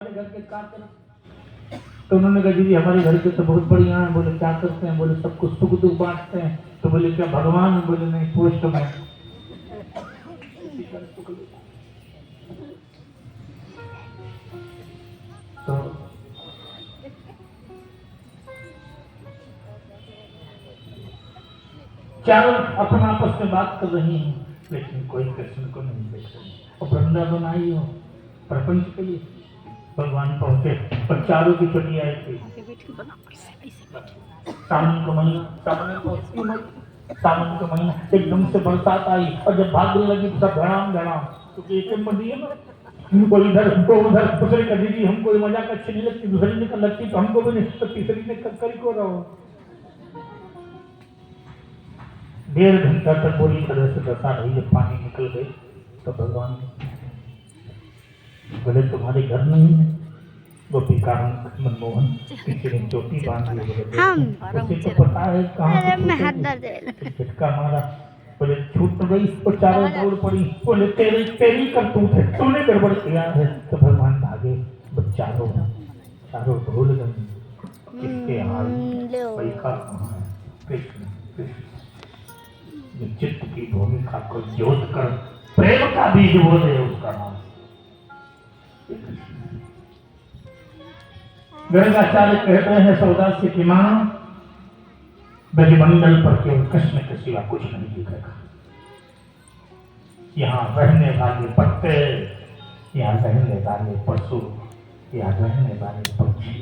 घर के क्या करते? तो उन्होंने कहा जी हमारे घर के तो बहुत बढ़िया है। बोले क्या करते हैं? बोले सबको सुख दुख बांटते हैं। तो बोले क्या भगवान? बोले नहीं, पोस्टमैन। तो चारों अपना आपस में बात कर रही हैं, लेकिन कोई कृष्ण को नहीं देख रही। और वृंदावन आई हो प्रपंच के लिए, भगवान पहुंचे और चारों की छुट्टी आई थी। सावन का महीना, सावन का महीना एकदम से बरसात आई और जब भागने लगी तो सब धड़ाम धड़ाम, क्योंकि एक मंडी है ना, वो इधर वो उधर। दूसरे का दीदी हमको मजाक अच्छी नहीं लगती, दूसरी ने लगती तो हमको भी नहीं, तो तीसरी ने करी को रहो। 1.5 घंटा तक बुरी तरह से बरसा रही, जब पानी निकल गई तो भगवान बोले तुम्हारे घर नहीं है? गोपी का मनमोहन किसी ने चोटी बांध ली। उसे तो पता है कहाँ झटका मारा। बोले छूट तो गई, वो चारों दौड़ पड़ी। बोले तेरी करतूत है, तूने गड़बड़ किया है। तो भगवान भागे, चारों भूल गए किसके हाल पैसा कहाँ है। कृष्ण चित्त की भूमिका को जोत कर प्रेम का बीज बोले उसका नाम। गर्गाचार्य कहते हैं सौदास की मां ब्रजमंडल पर केवल कृष्ण के सिवा कुछ नहीं दिखेगा। यहाँ रहने वाले पत्ते, यहाँ रहने वाले पशु, यहाँ रहने वाले पक्षी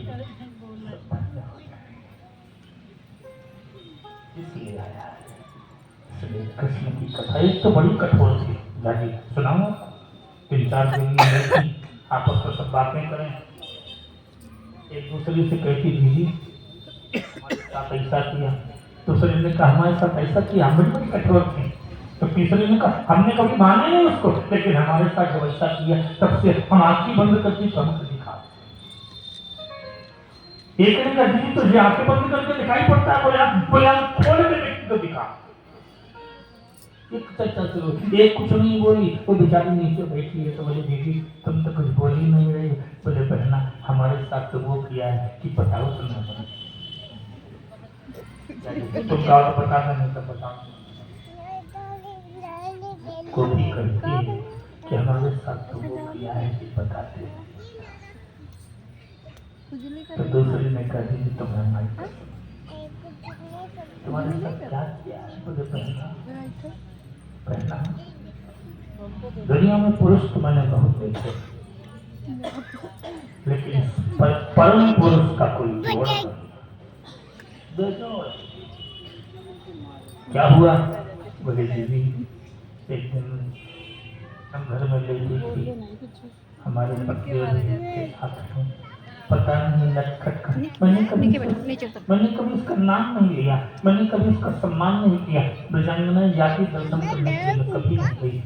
इसलिए आया है। इसलिए कृष्ण की कथा एक तो बड़ी कठोर थी, जाके सुनाऊं 3-4 दिन में आपस में सब बातें करें। एक दूसरे से कहती दीदी हमारे साथ ऐसा किया, दूसरे ने कहा हमारे साथ ऐसा किया, हम बड़ी कठोर थे। तो तीसरे ने कहा हमने कभी माना नहीं उसको, लेकिन हमारे साथ जो ऐसा किया तब से हम आंखें बंद करके तो हमको दिखा। एक ने कहा दीदी तुझे आंखें बंद करके दिखाई पड़ता है? बोले आप खोल के देखते तो दिखा। एक कुछ नहीं बोली, वो बेचारी नीचे बैठी है। तो बोले दीदी तुम तो कुछ बोल ही नहीं रही। बोले बहना हमारे साथ तो वो किया है कि बताओ तो ना बता, तुम कहो तो बताना, नहीं तो बताओ। कोई कहती है कि हमारे साथ तो वो किया है कि बताते। तो दूसरी ने कहा दीदी तुम्हें माइक तुम्हारे साथ क्या किया है? बोले पहला दुनिया में पुरुष तो मैंने बहुत देखे, लेकिन परम पुरुष का कोई जोड़ नहीं। क्या हुआ? बोले दीदी एक दिन हम घर में लेटी थी, हमारे पति के साथ में पता नहीं लटखट कर, मैंने कभी उसका नाम नहीं लिया, मैंने कभी उसका सम्मान नहीं किया। ब्रजांगना जाति दर्शन करने के लिए कभी नहीं गई,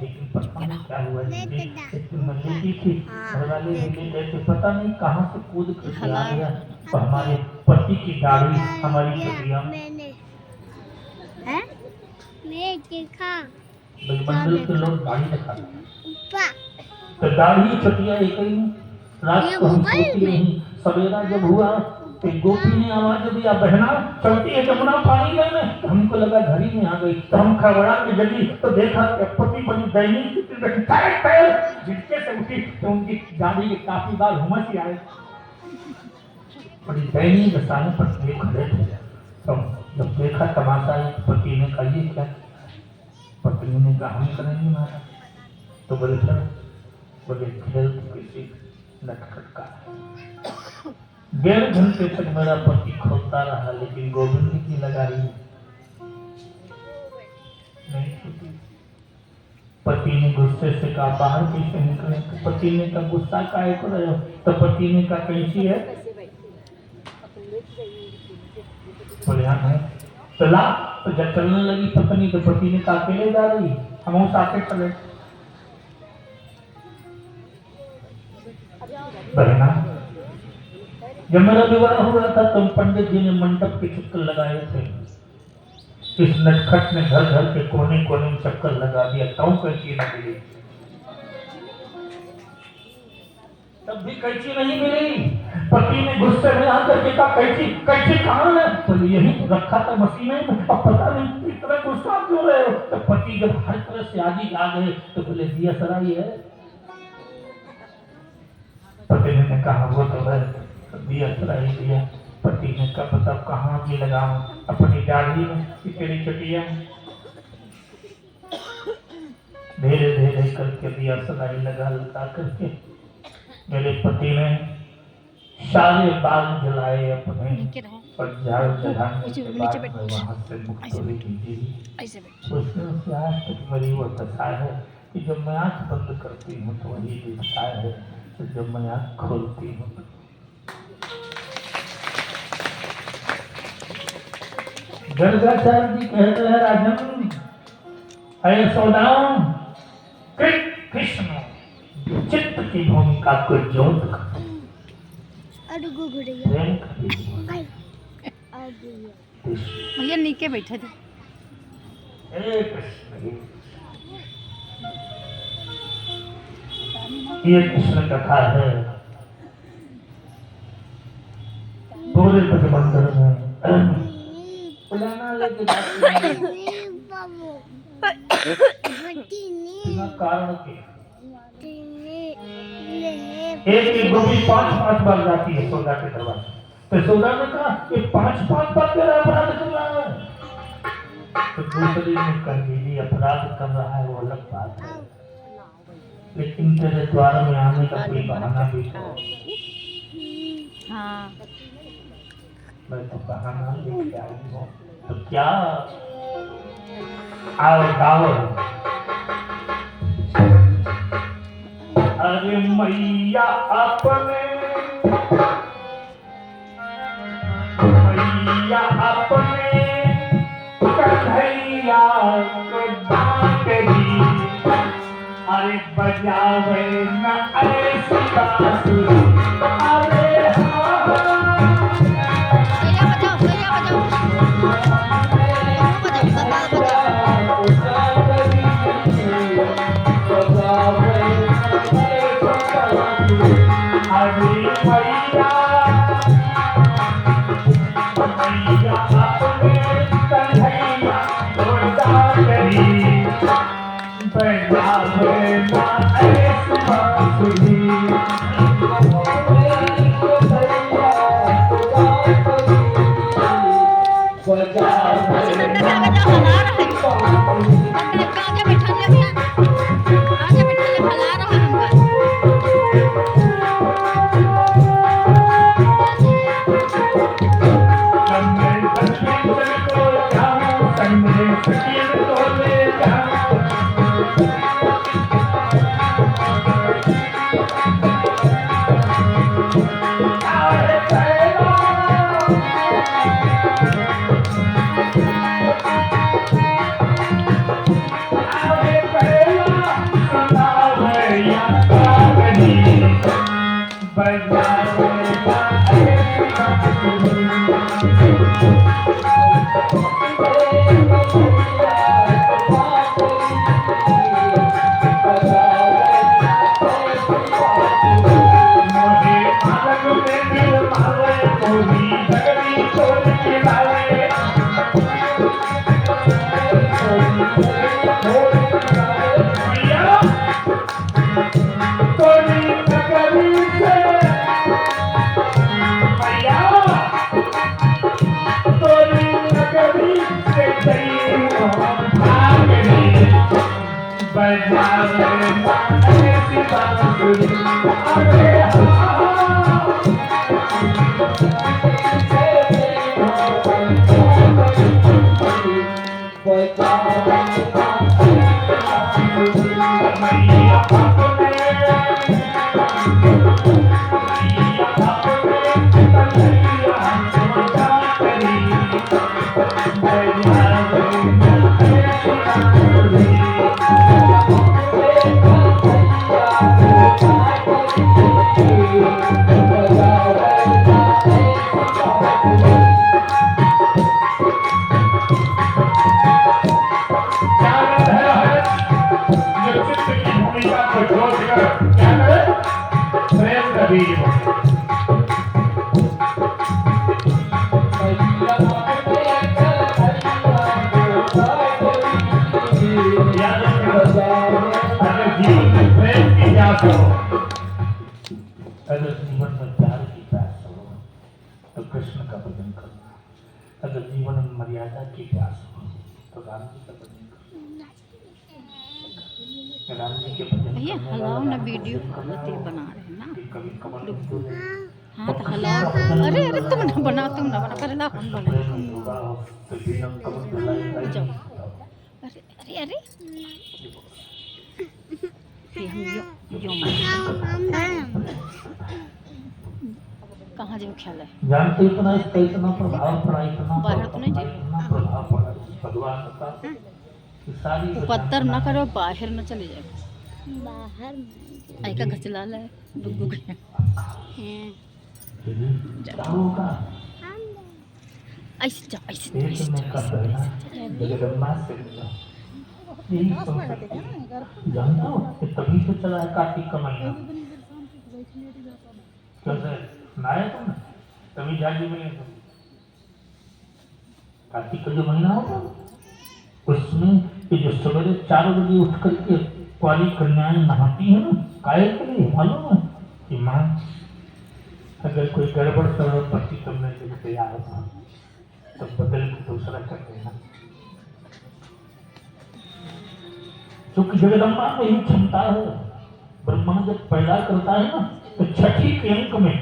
लेकिन पता नहीं क्या हुआ। लेटी थी, घर वाले लेके गए थे, पता नहीं कहाँ से कूद कर आ गया और हमारे पति की दाढ़ी हमारी चुटिया ब्रजमंडल के लोग दाढ़ी दिखाते, तो दाढ़ी चुटिया एक ही रात को हम सोती रही। सवेरा जब हुआ तो गोपी ने आवाज दिया बहना चलती है जमुना पानी में। तो हमको लगा घर ही में आ गई, तो हम खबरा के जगी तो देखा पति बड़ी दयनीय झटके से उठी तो उनकी दाढ़ी के काफी बार हुमस आए, बड़ी दयनीय दशा में पत्नी खड़े थे। तो जब देखा तमाशा, पति ने कहा ये क्या? पत्नी ने कहा हम करेंगे मारा। तो बोले सर, बोले खेल किसी नटखट का। 1.5 घंटे तक मेरा पति खोलता रहा, लेकिन गोविंद की लगा रही नहीं छूटी। पति ने गुस्से से कहा बाहर कैसे निकले? तो पति ने कहा गुस्सा काहे को रहे हो? तो पति ने कहा कैसी है? बोले हाँ है। तो ला, तो जब चलने लगी पत्नी तो पति ने कहा अकेले जा रही, हम साथ चले। बहना जब मेरा विवाह हुआ था तो पंडित जी ने मंडप के चक्कर लगाए थे। इस नटखट ने घर घर के कोने कोने में चक्कर लगा दिया, ताऊ कैसी न मिली। तब भी कैंची नहीं मिली। पति ने गुस्से में आकर के कहा कैंची कैंची कहाँ है? तो यही रखा था मशीन में। अब पता नहीं इतना गुस्सा क्यों रहे हो? तो पति जब हर तरह से आगे आ गए तो बोले दिया सराई है। पति ने कहा वो तो है, दिया सराई दिया। पति ने कहा बताओ कहाँ भी लगाऊं? अपनी दाढ़ी में तेरी चटिया। धीरे धीरे करके दिया सराई लगा करके मेरे पति ने सारे बाल जलाए अपने और झाड़ू जलाने के बाद मैं वहाँ से मुक्त हुई थी। उसने आज तक मेरी वो दशा है कि जब मैं आँख बंद करती हूँ तो वही दिखता है, तो जब मैं आँख खोलती हूँ गर्गाचार्य जी कहते हैं राजन अरे सौदाओं कृष्ण चित्त की भूमिका को जोत भैया नीचे बैठे थे। ये कृष्ण कथा है पूरे ब्रह्मांड में पुराना लेके कारण के एक गोपी 5-5 बार जाती है सौदा के दरबार। तो सौदा ने कहा कि 5-5 बार तेरा अपराध कर रहा है। तो दूसरी ने कह दी अपराध कर रहा है वो अलग बात है, लेकिन तेरे द्वार में आने का कोई बहाना भी तो। हाँ मैं तो बहाना लेके आई हूँ तो क्या आओ गाओ। अरे मैया अपने कन्हैया को डांट दी। अरे बजावे न ऐसी बांसुरी। अरे बीज अगर जीवन में प्यार की प्यास हो तो कृष्ण का भजन करना, अगर जीवन में मर्यादा की प्यास हो तो राम जी का भजन करना। राम जी के भजन ये हलाओ ना वीडियो बना रहे हैं ना, कभी कमल हाँ तो हलाओ। अरे अरे तुम ना बना पहले ला हम बनाए। जाओ। अरे अरे अरे ये हम यो कहाँ जो ख्याल है जानते इतना इसका इतना प्रभाव पड़ा, इतना बाहर तो नहीं प्रभाव पड़ा भगवान का कि सारी पत्थर ना करो, बाहर न चले जाए। बाहर आई का घचला है डुगडुग क्या होगा ऐसे जा ऐसे एक में कर देना जगदम्बा से यही जानता हो कि तभी तो चला है कार्तिक का महीना। कैसे सुनाया तुमने तभी जागी में कार्तिक का जो महीना होगा उसमें ये जो सवेरे 4 बजे उठ करके कुआरी कन्याएं नहाती है ना, काहे के लिए मालूम है कि माँ अगर कोई गड़बड़ सड़बड़ पति तुमने जब तैयार था तो बदल के दूसरा कर देना, क्योंकि जगदम्बा में ही क्षमता है। ब्रह्मा जब पैदा करता है ना तो छठी के अंक में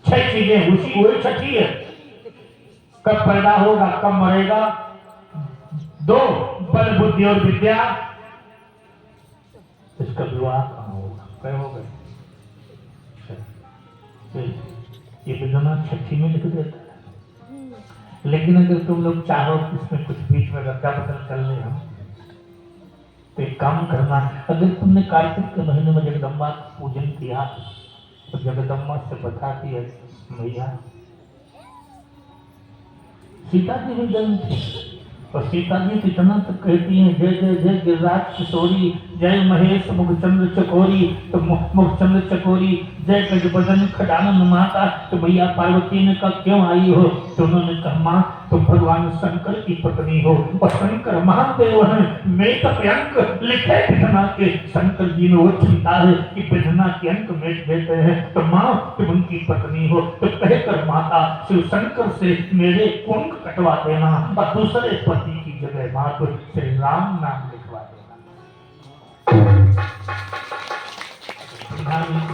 6 चीजें उसी वही छठी है, कब पैदा होगा कब मरेगा, 2 बल बुद्धि और विद्या, इसका विवाह कहाँ होगा, क्या हो गए ये विद्यमान छठी में लिख देता है। लेकिन अगर तुम लोग चाहो कि इसमें कुछ बीच में रद्दा बदल कर ले हम तो एक काम करना, अगर तुमने कार्तिक के महीने में जगदम्बा का पूजन किया तो जगदम्बा से बताती है मैया सीता जी भी जन्म थी और सीता जी इतना तक कहती हैं जय जय जय गिरिराज किशोरी, जय महेश मुखचंद्र चकोरी, तो मुखचंद्र चकोरी जय गजबदन खडानन माता। तो भैया पार्वती ने कहा क्यों आई हो, तो उन्होंने कहा माँ तुम भगवान शंकर की पत्नी हो और शंकर महादेव हैं, मैं तक अंक लिखे विधना के, शंकर जी में वो क्षमता है कि विधना के अंक मेट देते हैं, तो माँ तुम उनकी पत्नी हो। तो कहकर माता शिव शंकर से मेरे कुंक कटवा देना और दूसरे पति की जगह माँ को श्री राम नाम लिखवा देना।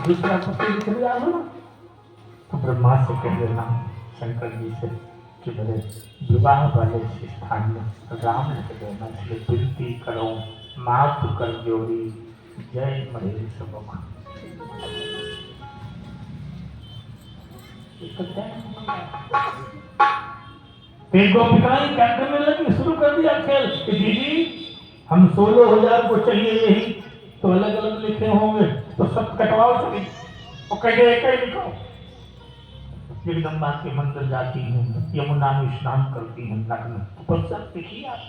दूसरा पति लिख लिया हो तो ब्रह्मा से कह देना शंकर जी से कि मेरे विवाह वाले स्थान में राम लिख देना, इसलिए विनती करो माफ कर जोड़ी, जय महेश मुख। गोपिकाएं क्या करने लगी, शुरू कर दिया खेल कि दीदी हम 16,000 को चाहिए यही, तो अलग अलग लिखे होंगे तो सब कटवाओ सभी और कहे एक ही लिखो। जगदम्बा के मंदिर जाती हैं, यमुना में स्नान करती हैं, नग्न तपस्या देखिए आप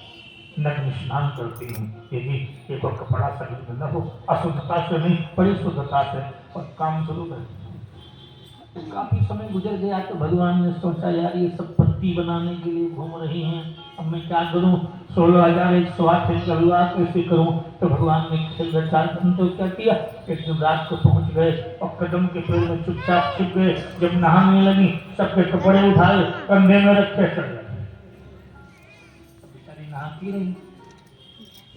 नग्न स्नान करती हैं, यदि एक और कपड़ा शरीर में न हो, अशुद्धता से नहीं बड़ी शुद्धता से, और काम शुरू कर। काफी समय गुजर गया तो भगवान ने सोचा यार ये सब पत्ती बनाने के लिए घूम रही हैं, अब मैं क्या करूं, 16,108 का विवाह कैसे करूं। तो भगवान ने खेल रचा, तो क्या किया, एक दिन रात को पहुंच गए और कदम के पेड़ में चुपचाप छिप गए। जब नहाने लगी सबके कपड़े उठाए कंधे में रखे चल गए, बेचारी नहाती रही।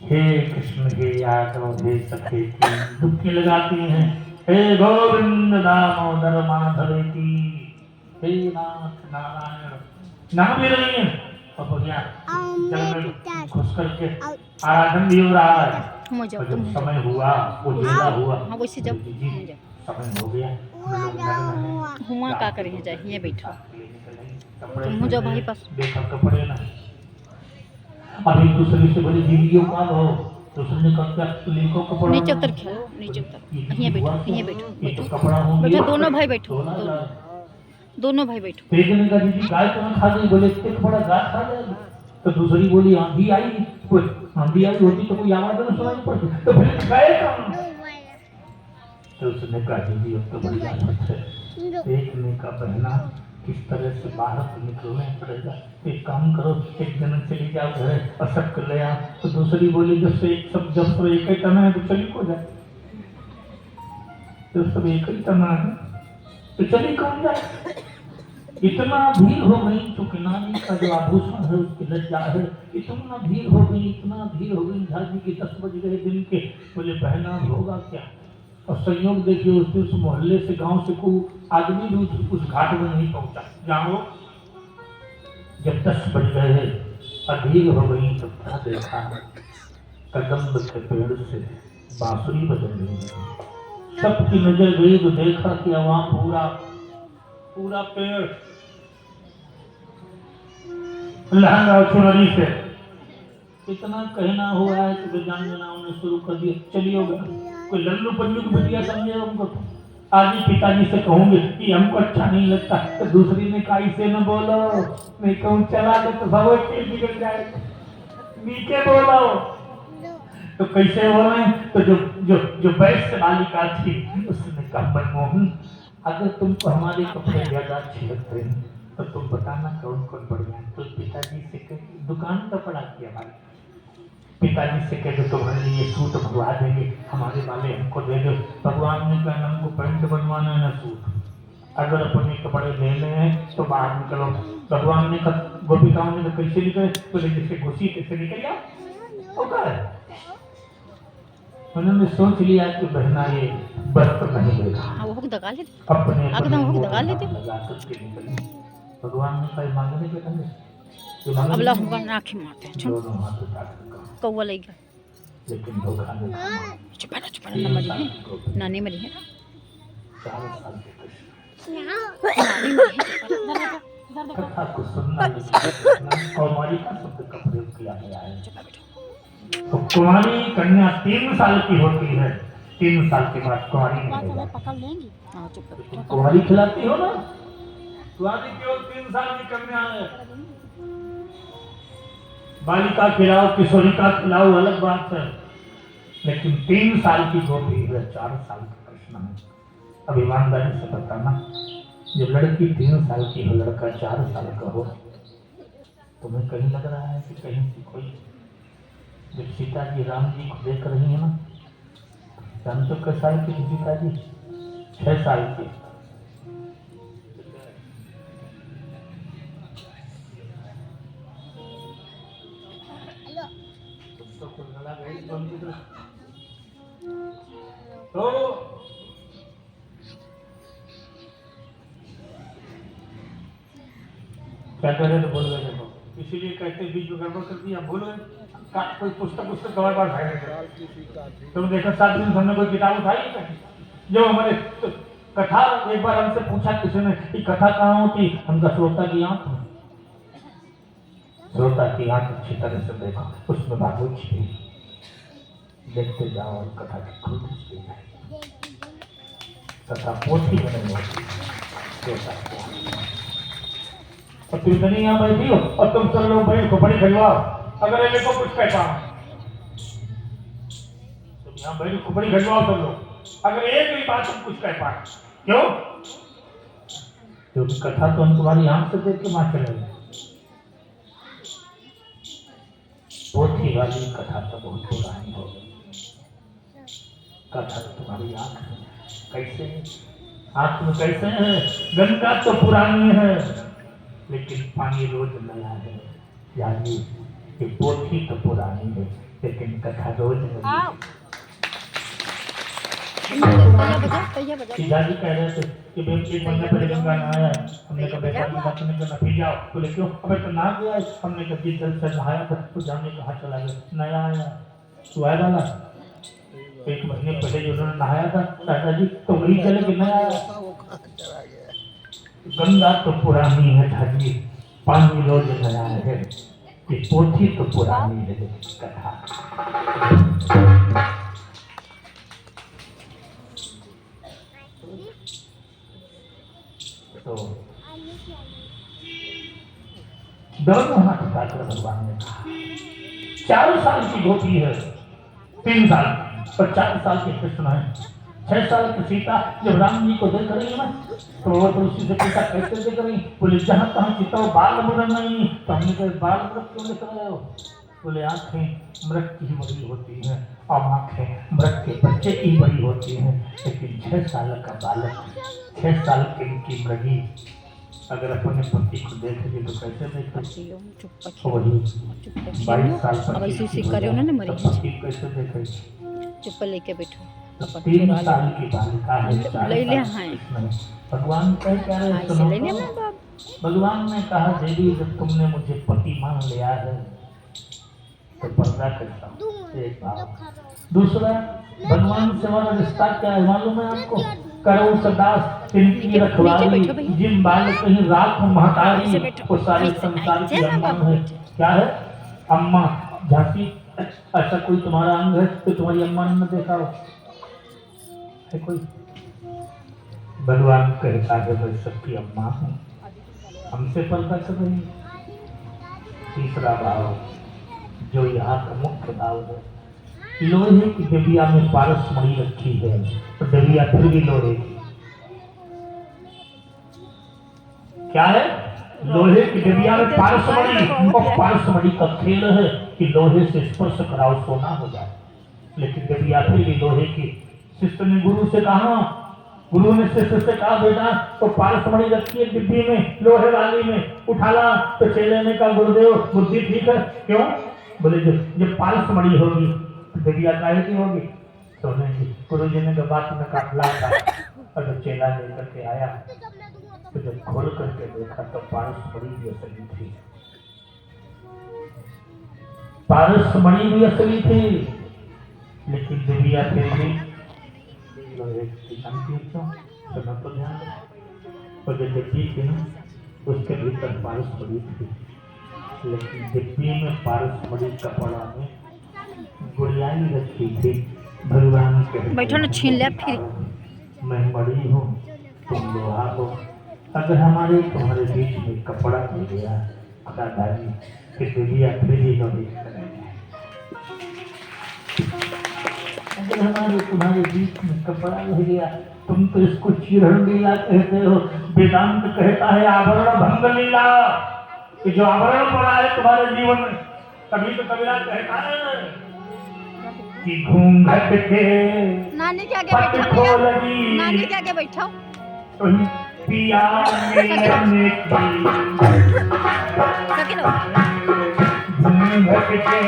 हे कृष्ण हे यादव हे सखे की डुबकी लगाती हैं, हे गोविंद दामोदर माधव की, हे नाथ नारायण, नहा भी रही है और बढ़िया जल में घुस करके आराधन भी हो रहा है। और जब समय हुआ वो जिला हुआ, हाँ वैसे जब समय हो गया हुआ का करेंगे, जाए ये बैठो तुम जाओ भाई पास, देखा कपड़े ना अभी दूसरे से बड़ी दीदियों का हो, दूसरे ने कहा लिखो कपड़ा नीचे उतर खेलो, नीचे उतर यहाँ बैठो, यहाँ बैठो ये तो कपड़ा होंगे, बैठो दोनों भाई बैठो, दोनों भाई बैठो। एक ने कहा दीदी गाय तो ना खा गई, बोले इतने कपड़ा गाय खा जाएगी। तो दूसरी बोली आंधी आई, कोई आंधी आई होती तो कोई आवाज ना सुनाई पड़ती, तो फिर गाय कहाँ, तो उसने कहा दीदी अब तो बड़ी आफत है, देखने का बहना किस तरह से बाहर तो निकलना पड़ेगा, एक काम करो एक दिन चली जाओ घर और सब कर ले आओ। तो दूसरी बोली जब से एक ही तना है तो चली को जाए, जब सब एक ही तना है तो चली कौन जाए। इतना भीड़ हो गई चूंकि नानी का जो आभूषण है उसकी लज्जा है, इतना भीड़ हो गई झाजी की 10 बज गए दिन के। बोले बहना होगा क्या, और संयोग देखिए उस मोहल्ले से गांव से कोई आदमी भी उस घाट में नहीं पहुंचा। जाओ जब 10 बज गए और भीड़ हो गई तो क्या देखा, कदम के पेड़ से बांसुरी बज रही है। सबकी नजर गई तो देखा कि वहां पूरा पेड़ लहंगा और चुनरी से इतना कहना हुआ है कि बेजान जनाओं ने शुरू कर दिया, चलिए कोई लल्लू पल्लू की बिटिया समझे उनको। आज ही पिताजी से कहूंगे कि हमको अच्छा नहीं लगता, तो दूसरी ने कहा इसे न बोलो, मैं कहूँ चला दो तो सब बिगड़ जाए, नीचे बोलो। तो कैसे बोले, तो जो वैश्य बालिका थी उसने कहा मनमोहन अगर तुमको हमारे कपड़े ज्यादा अच्छे लगते हैं तो तुम बताना कौन कौन बढ़िया है। तो पिताजी से कह दुकान का पड़ा किया हमारे, पिताजी से कह तुम्हारे लिए सूट बनवा देंगे, हमारे वाले हमको दे दो। भगवान ने कहा हमको पैंट बनवाना है ना सूट, अगर अपने कपड़े लेने हैं तो बाहर निकलो। भगवान ने कहा गोपिकाओं ने कैसे निकले, बोले जैसे घुसी कैसे निकल जाओ। उन्होंने सोच लिया कि बहना ये वस्त्र नहीं लेगा, अपने लगा करके निकली। भगवान ने कहा मांगने के दोनों हाथ उठा लेकिन धोखा नहीं। नानी मरी है 4 साल के कथा को सुनना और मारी का शब्द का प्रयोग किया गया है। तो कुमारी कन्या 3 साल की होती है, 3 साल के बाद कुमारी नहीं होगी। कुमारी खिलाती हो ना, कुमारी केवल 3 साल की कन्या है। बालिका खिलाओ किशोरिका खिलाओ अलग बात है, लेकिन 3 साल की गोपी है 4 साल का कृष्ण है। अब ईमानदारी से बताना, जो लड़की 3 साल की हो लड़का 4 साल का हो, तुम्हें कहीं लग रहा है कि कहीं से कोई जब सीता जी राम जी को देख रही है ना, राम तो किस साल की सीता जी 6 साल की, तो क्या कह रहे तो बोल रहे देखो, इसीलिए कहते बीच में गड़बड़ कर दिया बोल रहे। कोई पुस्तक दवाई बार भाई तुम देखो 7 दिन हमने कोई किताब उठाई जो हमारे तो कथा एक बार हमसे पूछा किसी ने कि कथा कहाँ होती, हमका श्रोता की आंख में, श्रोता की आंख अच्छी तरह से देखो उसमें बात छिपी, देखते जाओ और कथा की खुद छिपी जाए। कथा पोथी में नहीं होती, और तुम नहीं यहाँ बैठी हो और तुम सब लोग भाई खोपड़ी खिलवाओ, अगर ये को कुछ कहता तुम यहाँ बैठ खोपड़ी खिलवाओ सब लोग, अगर एक भी बात तुम कुछ कह पाए, क्यों? क्योंकि कथा तो हम तुम्हारी आंख से देख के मां चले गए, पोथी वाली कथा तो बहुत पुरानी हो गई। कथा तो तुम्हारी आंख में कैसे, आंख में कैसे है? गंगा तो पुरानी है लेकिन पानी रोज नया है, यानी ये पोथी तो पुरानी है लेकिन कथा रोज नई है। दादी कह रहे थे कि बेटी एक महीना पहले गंगा नहाया, हमने कहा बेटा तुमने कहा फिर जाओ, बोले क्यों? अबे तो नहा गया, हमने कहा जी जल से नहाया था तो जाने कहाँ चला गया, नया आया तू आया ना 1 महीने पहले जो उन्होंने नहाया था दादाजी तो वही चले कि नया आया। गंगा तो पुरानी है दादी, पानी रोज नया है, ये पोथी तो पुरानी है कथा। तो दोनों हाथ उठाकर भगवान ने कहा 4 साल की गोपी है, 3 साल और 4 साल के कृष्ण है। 6 साल की सीता जब राम जी को देख रही है ना, तो वो तो उसी से पूछा कैसे देख रही? बोले जहाँ तहाँ सीता वो बाल मुड़न नहीं। तो हमने कहा बाल मुड़न क्यों देख रहे हो? बोले आंखें मृत की बड़ी होती हैं और आंखें मृत के बच्चे की बड़ी होती हैं, लेकिन 6 साल का बालक, 6 साल की उनकी मृगी अगर अपने पति को देखेगी तो कैसे देखेगी? वही 22 साल पति कैसे देखेगी? चुप लेके बैठो। 3 साल की बालिका है, 4 साल भगवान क्या है सुनो। भगवान ने कहा देवी जब तुमने मुझे पति मान लिया है तो पर्दा करता हूँ, एक बात। दूसरा, भगवान से हमारा रिश्ता क्या है मालूम है आपको? करो सदास तिनकी रखवाली, जिन बाल कहीं राख महतारी, वो सारे संसार की अम्मा है। क्या है? अम्मा झांसी। ऐसा कोई तुम्हारा अंग है तो तुम्हारी अम्मा ने देखा हो है कोई? भगवान कहता है मैं सबकी अम्मा हूँ, हमसे पर्दा कर रही। तीसरा भाव जो यहाँ का मुख्य भाव है, लोहे की डिबिया में पारस मणि रखी है, तो डिबिया फिर भी लोहे की। क्या है? लोहे की डिबिया में पारस मणि, और पारस मणि का खेल है कि लोहे से स्पर्श कराओ सोना हो जाए, लेकिन डिबिया फिर भी लोहे की। शिष्य ने गुरु से कहा, गुरु ने शिष्य से कहा बेटा तो पारस मणि रखी है डिब्बी में, लोहे वाली में, उठा ला। तो चेले ने कहा गुरुदेव बुद्धि ठीक है, क्यों? बोले जब पारस मणि होगी तो डिबिया काहे की होगी? सोने की। गुरु जी ने बात में काटला था, और जब चेला लेकर के आया तो जब खोल करके देखा तो पारस मणि भी असली थी, पारस मणि भी असली थी, लेकिन डिबिया फिर भी लोहे की शांति। सुनो तो ध्यान, और जो डिब्बी थी ना उसके भीतर पारस मणि थी, लेकिन डिब्बी में पारस मणि कपड़ा में गुड़ियाई रखी थी। भगवान कहते बैठो ना, छीन लिया फिर। मैं मणि हूँ तुम लोहा हो, अगर हमारे तुम्हारे बीच में कपड़ा मिल गया खुदादारी फिर डिबिया फिर ही लोहे की तरह है। अगर हमारे तुम्हारे बीच में कपड़ा रह गया, तुम तो इसको चिरहन लीला कहते हो, वेदांत कहता है आवरण भंग लीला, कि जो आवरण पड़ा है तुम्हारे जीवन में। कभी तो कबीरा कहता है कि घूंघट के नानी के आगे बैठो, नानी के आगे बैठो। पिया में घूंघट के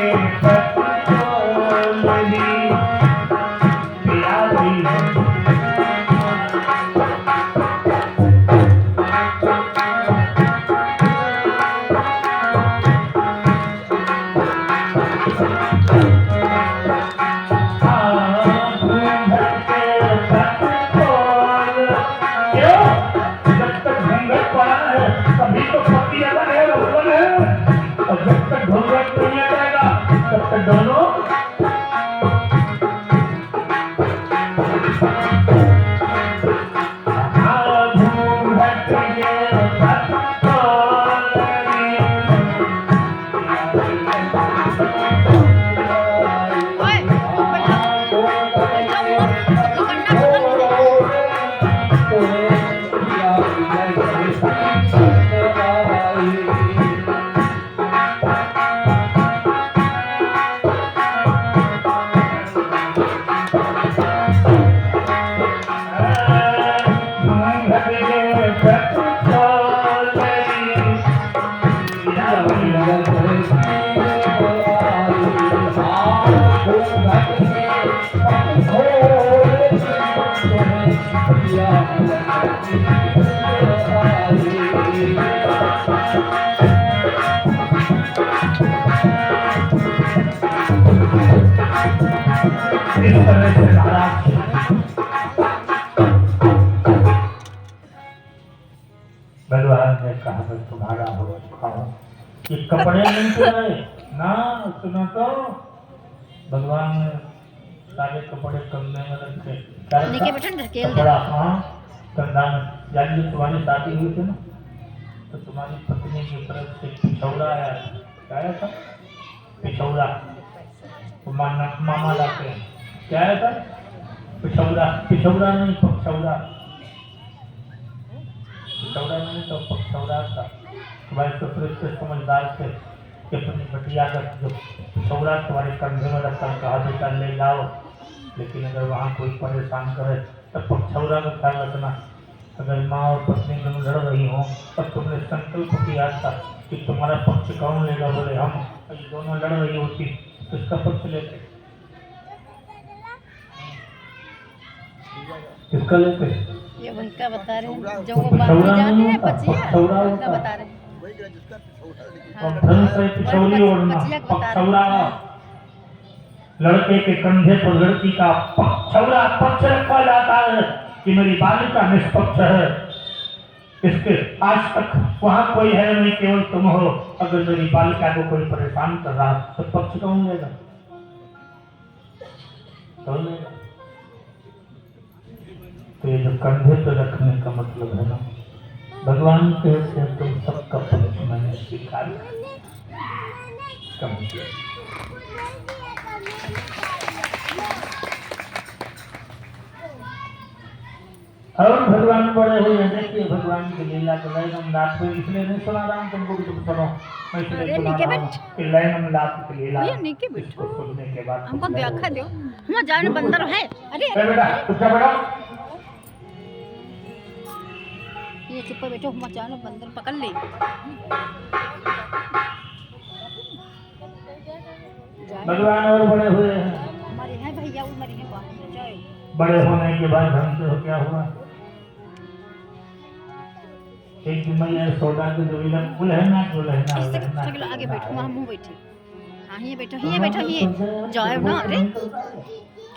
दोनों भगवान ने कहा मैं तुम्हारा हो खाऊं, ये कपड़े नहीं रहे ना। सुनो तो भगवान ने सारे कपड़े कंधे में रखे, कपड़ा हाँ कंधा में। यानी जब तुम्हारी शादी हुई थी ना तो तुम्हारी पत्नी की तरफ से पिछौड़ा आया, क्या आया था? पिछौड़ा। मामा लाते हैं, क्या आया था? पिछौड़ा पिछौड़ा नहीं पक्षौड़ा, पिछौड़ा नहीं तो पक्षौड़ा था। तुम्हारे ससुर से समझदार थे कि अपनी बटिया का जो पिछौड़ा तुम्हारे कंधे में रखकर कहा बेटा ले जाओ, लेकिन अगर वहाँ कोई परेशान करे तो पक्षौड़ा का ख्याल रखना। अगर माँ और पत्नी दोनों लड़ रही हों तब तुमने संकल्प किया था कि तुम्हारा पक्ष कौन लेगा, बोले हम। ये दोनों लड़ रही होती तो इसका पक्ष लेते, किसका लेते? ये वही का बता रहे हैं जो वो बात की जाती है बचिया का बता रहे हैं। पिछौड़ी ओढ़ना पक्षौड़ा, लड़के के कंधे पर लड़की का पक्षौड़ा पक्ष रखा जाता है कि मेरी बालिका निष्पक्ष है, इसके आज तक वहां कोई है नहीं, केवल तुम हो। अगर मेरी बालिका को कोई परेशान कर रहा तो पक्ष कौन लेगा? कौन लेगा? तो ये जो कंधे पे रखने का मतलब है ना, भगवान कहते हैं तुम सबका पक्ष मैंने स्वीकार किया। और भगवान बड़े हुए हैं, देखिए भगवान की लीला को लैनम नाथ में इसलिए नहीं सुना रहा हूँ तुमको कि तुम सुनो, मैं इसलिए सुना रहा हूँ कि लैनम नाथ की लीला इसको सुनने के बाद हमको व्याख्या दो। हम जाने बंदर है। अरे बेटा कुत्ता बेटा ये चुप बैठो, हम जाने बंदर पकड़ ले। भगवान और बड़े हुए हैं, हमारे हैं भैया वो मरे हैं बाहर जाए। बड़े होने के बाद हमसे हो क्या हुआ? एक दिन मैं सोडा के जो उलहना आगे बैठो, वहाँ मुँह बैठे। हाँ ये बैठो, ये बैठो, ये जाए ना। अरे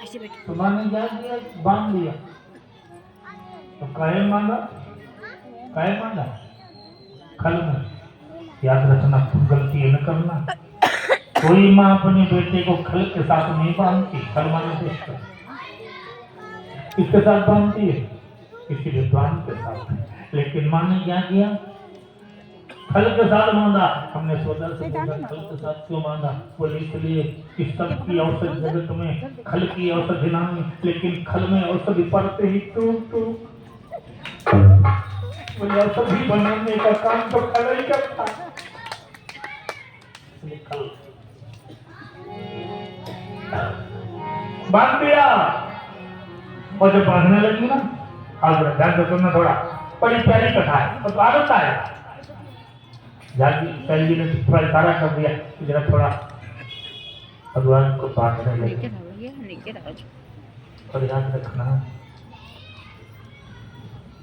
ऐसे बैठो। तुम्हारे क्या किया? बांध दिया तो काहे मांगा? काहे मांगा? खल में याद रखना, गलती न करना। कोई माँ अपने बेटे को खल के साथ नहीं बांधती, खल माने इसके साथ बांधती है, किसी विद्वान के साथ। लेकिन माँ ने क्या किया? खल के साथ बांधा। हमने सोचा से खल के साथ क्यों बांधा? बोले इसलिए कि सबकी औषधि जगत में खल की औषधि नहीं, लेकिन खल में औषधि पड़ते ही टूट बोले औषधि बनाने का काम तो खल ही करता। बांध दिया और जब बांधने लगी ना, आज ध्यान से सुनना, थोड़ा बड़ी प्यारी कथा है और तो आनंद आएगा। जागी जी ने थोड़ा इशारा कर दिया कि जरा थोड़ा भगवान को बांधने लगे। और याद रखना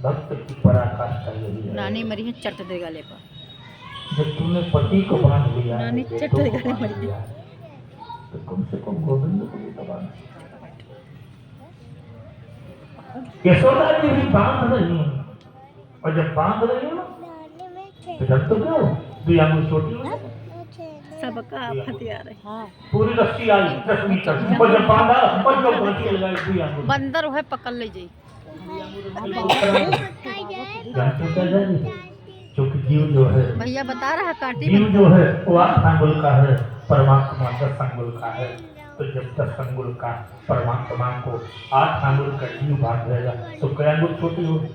भक्त की पराकाष्ठा यही है। नानी मरी है चट दे गले पर। जब तूने पति को बांध लिया नानी चट दे गले मरी है तो कम से कम गोविंद को भी तो बांध। यशोदा जी भी बांध रही है, और जब बांध रही है तो जब तो क्या हो दुई आंगुल छोटी हो सबका हथियार है। हाँ पूरी रस्सी आई 10 मीटर और जब बांधा और जो गलती लगाई दुई आंगुल बंदर है पकड़ ले जाई। जानते क्या जाएगी? क्योंकि जीव जो है, भैया बता रहा है कांटी जीव जो है वो 8 अंगुल का है, परमात्मा 10 अंगुल का है। तो जब 10 अंगुल का परमात्मा को 8 अंगुल का जीव बांधेगा तो कई अंगुल छोटी होगी।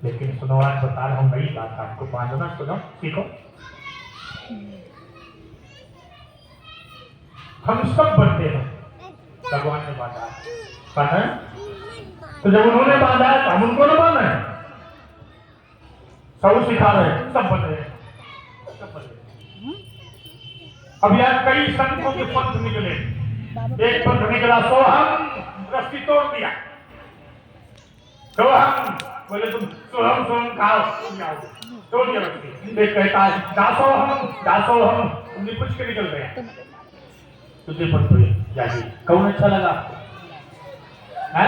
लेकिन सुनो, आज बता रहा हूँ नई बात आपको, बांधना सुनो सीखो। हम सब बनते हैं, भगवान ने बांधा है, तो जब उन्होंने बांधा है तो हम उनको न बांधे, सब सिखा रहे हैं, सब बन रहे हैं, सब बन रहे हैं। अब यार कई संतों के पंथ निकले, एक पंथ निकला सोहम, रस्सी तोड़ दिया। सोहम बोले तुम सोहम सोहम खाओ, तोड़ दिया रस्सी। एक कहता है दासोहम दासोहम, तुमने कुछ के निकल गया। तुझे पंथ हुए जागी, कौन अच्छा लगा? है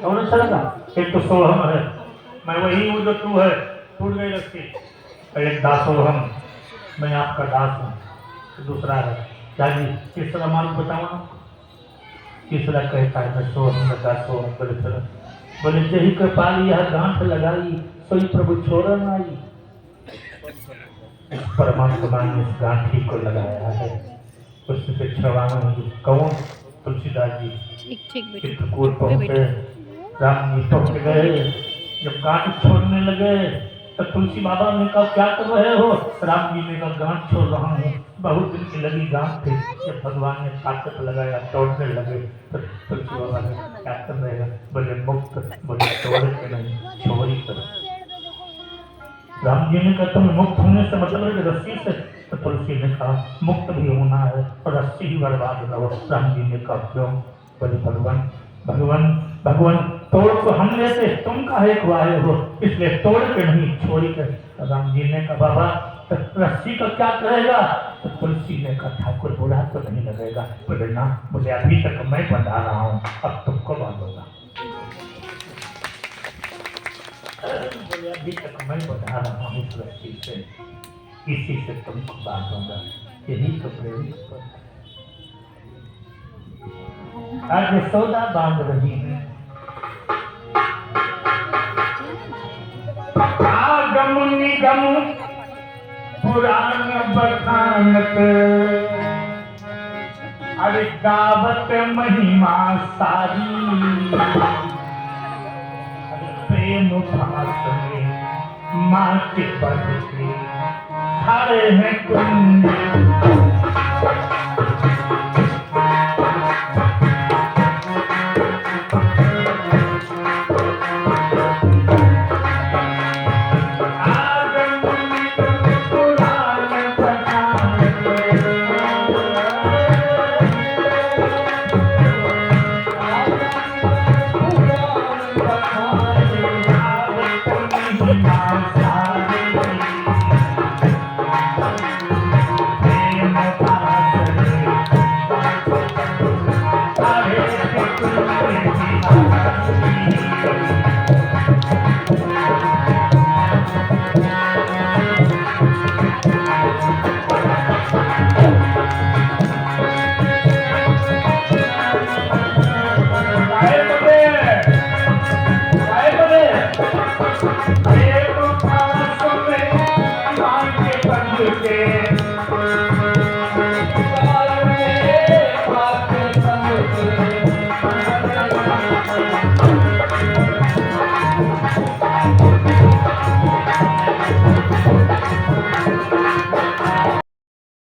कौन अच्छा लगा? एक तो सोहम है, मैं वही हूँ जो तू है, टूट गई रस्सी। एक दासोहम, मैं आपका दास हूँ। दूसरा है जागी, तीसरा मालूम बताओ। तीसरा कहता है मैं सोहम मैं दासोहम। बोले जही कृपाल यह गांठ लगाई, सोई प्रभु छोड़न आई। परमात्मा ने इस गांठी को लगाया है, उससे छवाना कौन? तुलसीदास जी ठीक ठीक बेटा चित्रकूट पहुंचे, राम जी पहुंच गए। जब गांठ छोड़ने लगे तो तुलसी बाबा ने कहा क्या कर रहे हो? राम जी ने कहा गांठ छोड़ रहा हूँ, बहुत दिन की लगी गांठ थी। जब भगवान ने ताकत लगाया तोड़ने लगे तो तुलसी बाबा ने क्या कर रहे हैं? बोले मुक्त, बोले तोड़ के नहीं छोड़ी कर। राम जी ने कहा तुम्हें मुक्त होने से मतलब है कि रस्सी से? तो तुलसी ने कहा मुक्त भी होना है और रस्सी ही बर्बाद न हो। राम जी ने कहा क्यों? बोले भगवान भगवान भगवान तोड़ को हम लेते, तुम काहे को आए हो, इसलिए तोड़ के नहीं छोड़ी के। राम जी ने कहा बाबा तो रस्सी का क्या करेगा? तो तुलसी ने कहा ठाकुर बुरा तो नहीं लगेगा। बोले ना, मुझे अभी तक मैं बंधा रहा हूँ, अब तुमको बांधूंगा। बोले अभी तक मैं बंधा रहा हूँ इस रस्सी से, इसी से तुमको बांधूंगा। यही तो प्रेरित पर आज यशोदा बांध रही है। आगम निगम पुराण बखानत, अरे गावत महिमा सारी, अरे प्रेम भास में माँ के पद के खड़े हैं कुंज। के